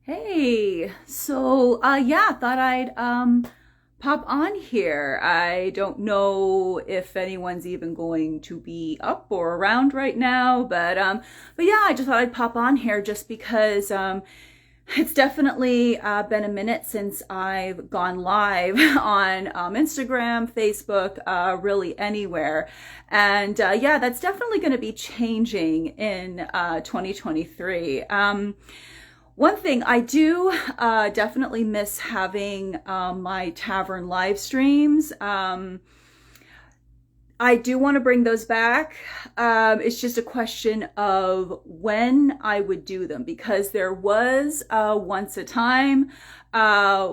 Hey, yeah, thought I'd pop on here. I don't know if anyone's even going to be up or around right now, but yeah, I just thought I'd pop on here just because it's definitely been a minute since I've gone live on Instagram, Facebook, really anywhere. And yeah, that's definitely going to be changing in 2023. One thing I do definitely miss having my tavern live streams. I do want to bring those back. It's just a question of when I would do them, because there was once a time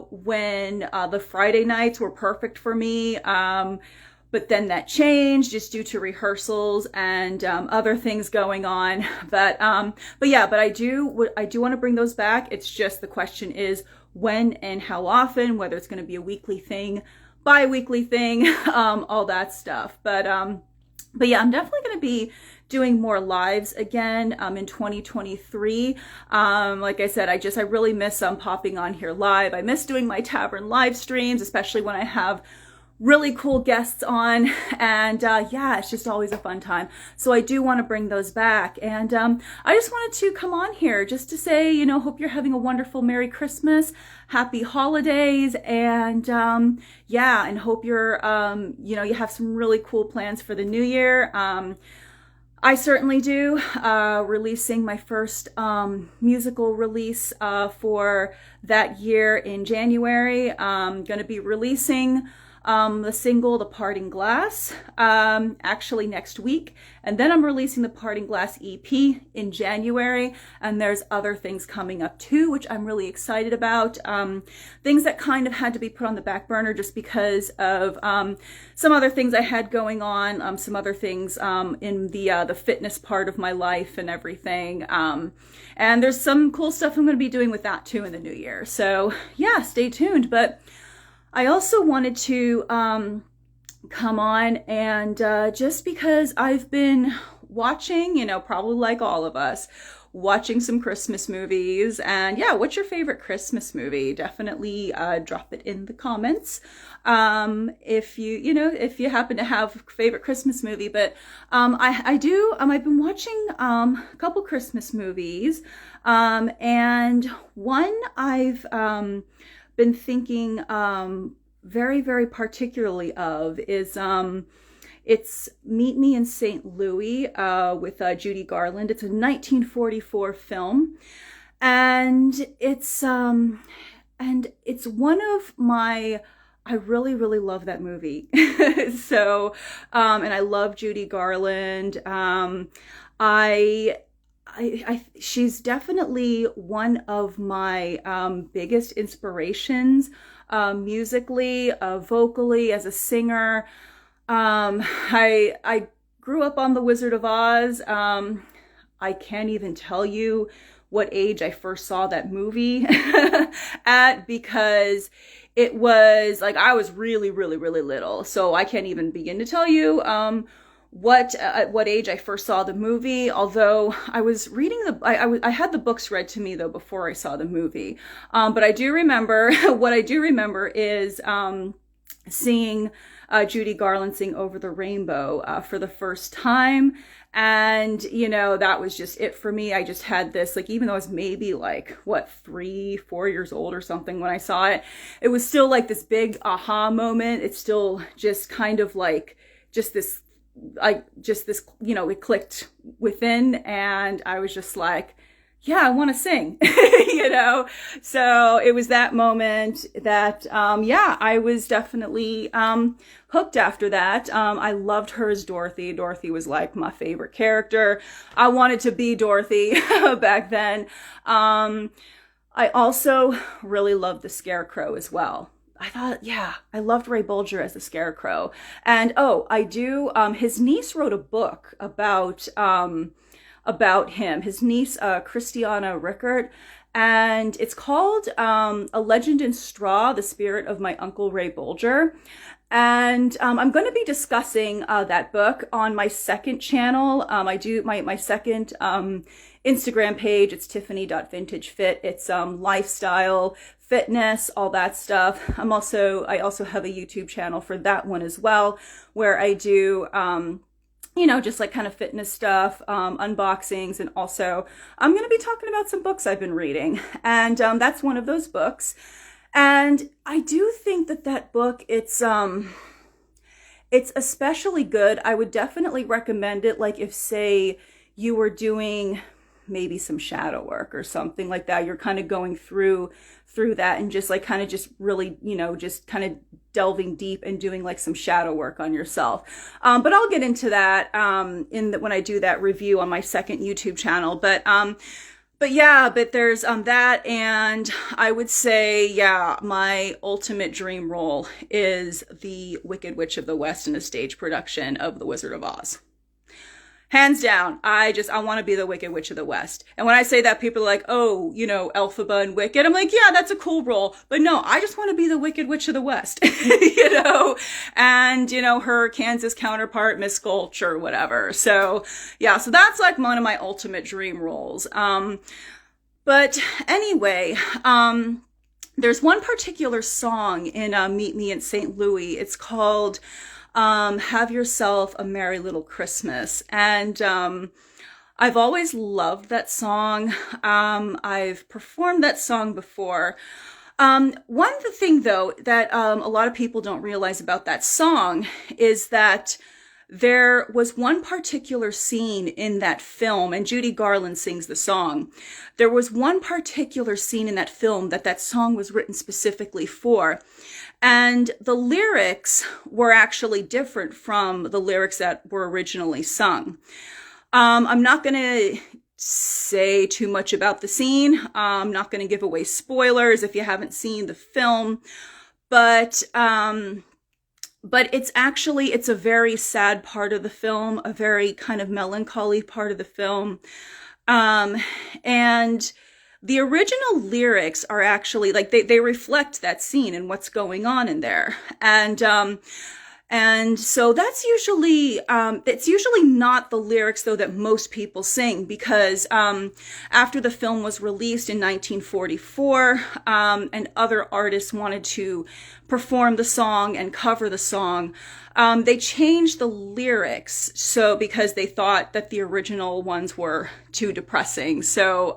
when the Friday nights were perfect for me. But then that changed just due to rehearsals and other things going on. But I do want to bring those back. It's just the question is when and how often, whether it's going to be a weekly thing, bi-weekly thing, all that stuff. But yeah, I'm definitely going to be doing more lives again in 2023. Like I said, I really miss popping on here live. I miss doing my tavern live streams, especially when I have really cool guests on, and yeah, it's just always a fun time. So I do want to bring those back, and I just wanted to come on here just to say, hope you're having a wonderful Merry Christmas, Happy Holidays, and yeah, and hope you're you have some really cool plans for the new year. I certainly do. Releasing my first musical release for that year in January. I'm going to be releasing the single The Parting Glass actually next week, and then I'm releasing the Parting Glass EP in January, and there's other things coming up too, which I'm really excited about. Things that kind of had to be put on the back burner just because of some other things I had going on, some other things in the fitness part of my life and everything, and there's some cool stuff I'm going to be doing with that too in the new year. So yeah, stay tuned. But I also wanted to come on and just because I've been watching, probably like all of us, watching some Christmas movies. And yeah, what's your favorite Christmas movie? Definitely drop it in the comments if if you happen to have a favorite Christmas movie. But I do. I've been watching a couple Christmas movies, and one I've been thinking very, very particularly of is it's Meet Me in St. Louis with Judy Garland. It's a 1944 film, and it's one of my, I really, really love that movie. So and I love Judy Garland. She's definitely one of my biggest inspirations, musically, vocally, as a singer. I grew up on The Wizard of Oz. I can't even tell you what age I first saw that movie at, because it was like I was really, really, really little. So I can't even begin to tell you at what age I first saw the movie, although I was reading I had the books read to me though before I saw the movie. But I do remember, what I do remember is seeing Judy Garland sing Over the Rainbow for the first time. And, that was just it for me. I just had this, like, even though I was maybe like, 3-4 years old or something when I saw it, it was still like this big aha moment. It's still just kind of like, it clicked within, and I was just like, yeah, I want to sing, so it was that moment that, yeah, I was definitely, hooked after that. I loved her as Dorothy. Dorothy was like my favorite character. I wanted to be Dorothy back then. I also really loved the Scarecrow as well. I thought, yeah, I loved Ray Bolger as the Scarecrow. And I do, his niece wrote a book about him, his niece, Christiana Rickert, and it's called A Legend in Straw, The Spirit of My Uncle Ray Bolger. And I'm going to be discussing that book on my second channel. I do my second Instagram page. It's tiffany.vintagefit. It's lifestyle, fitness, all that stuff. I also have a YouTube channel for that one as well, where I do just like kind of fitness stuff, unboxings, and also I'm going to be talking about some books I've been reading, and that's one of those books. And I do think that book, it's especially good. I would definitely recommend it, like if, say, you were doing maybe some shadow work or something like that. You're kind of going through that and just like kind of just really, just kind of delving deep and doing like some shadow work on yourself. But I'll get into that when I do that review on my second YouTube channel. But there's that, and I would say, my ultimate dream role is the Wicked Witch of the West in a stage production of The Wizard of Oz. Hands down, I want to be the Wicked Witch of the West. And when I say that, people are like, oh, Elphaba and Wicked. I'm like, yeah, that's a cool role. But no, I just want to be the Wicked Witch of the West, and, her Kansas counterpart, Miss Gulch or whatever. So yeah, so that's like one of my ultimate dream roles. But anyway, there's one particular song in Meet Me in St. Louis. It's called Have Yourself a Merry Little Christmas. And I've always loved that song. I've performed that song before. One thing, though, that a lot of people don't realize about that song is that there was one particular scene in that film, and Judy Garland sings the song. There was one particular scene in that film that song was written specifically for. And the lyrics were actually different from the lyrics that were originally sung. I'm not going to say too much about the scene. I'm not going to give away spoilers if you haven't seen the film. But it's a very sad part of the film, a very kind of melancholy part of the film. And the original lyrics are actually like, they reflect that scene and what's going on in there. And so that's usually, it's usually not the lyrics, though, that most people sing, because after the film was released in 1944, and other artists wanted to perform the song and cover the song, they changed the lyrics, so because they thought that the original ones were too depressing. So,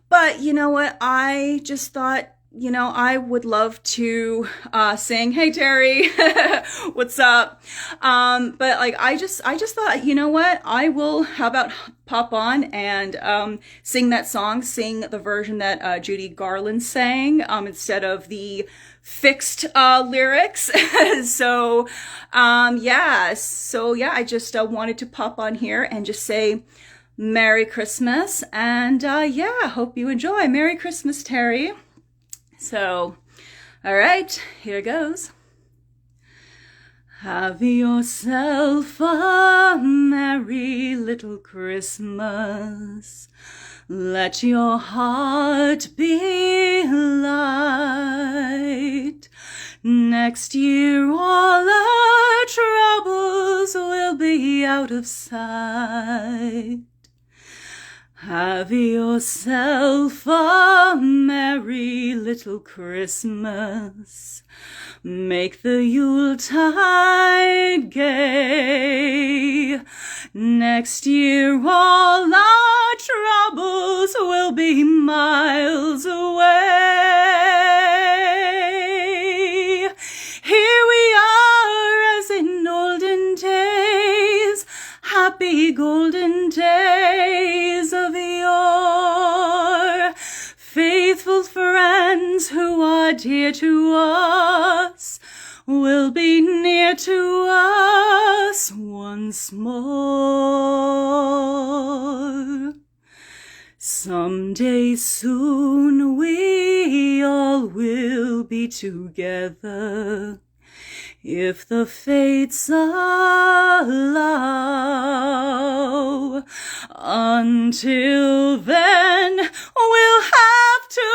but you know what? I just thought, I would love to sing, "Hey Terry, what's up?" But like, I just thought, you know what? How about pop on and sing that song, sing the version that Judy Garland sang instead of the fixed lyrics. So I just wanted to pop on here and just say Merry Christmas, and hope you enjoy. Merry Christmas, Terry. So, all right, here goes. Have yourself a merry little Christmas. Let your heart be light. Next year all our troubles will be out of sight. Have yourself a merry little Christmas. Make the Yuletide gay. Next year all our troubles will be miles away. Here we are as in olden days, happy golden days of yore. Faithful friends who are dear to us will be near to us once more. Someday soon we all will be together, if the fates allow. Until then, we'll have to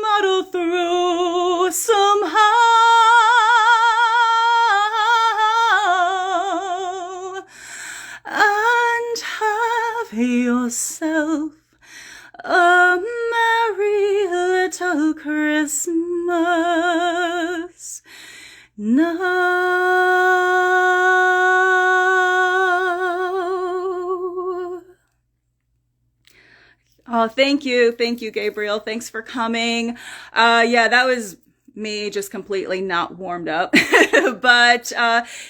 muddle through somehow. Christmas now. Oh, thank you. Thank you, Gabriel. Thanks for coming. Yeah, that was me just completely not warmed up. But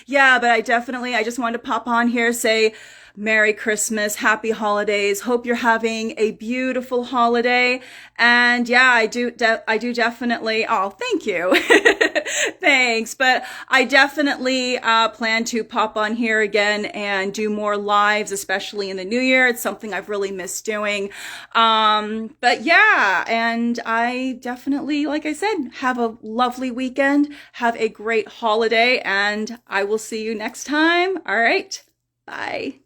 yeah, but I just wanted to pop on here, say Merry Christmas, Happy Holidays. Hope you're having a beautiful holiday. And yeah, I do definitely, oh, thank you. Thanks. But I definitely plan to pop on here again and do more lives, especially in the new year. It's something I've really missed doing. But yeah, and I definitely, like I said, have a lovely weekend. Have a great holiday, and I will see you next time. All right. Bye.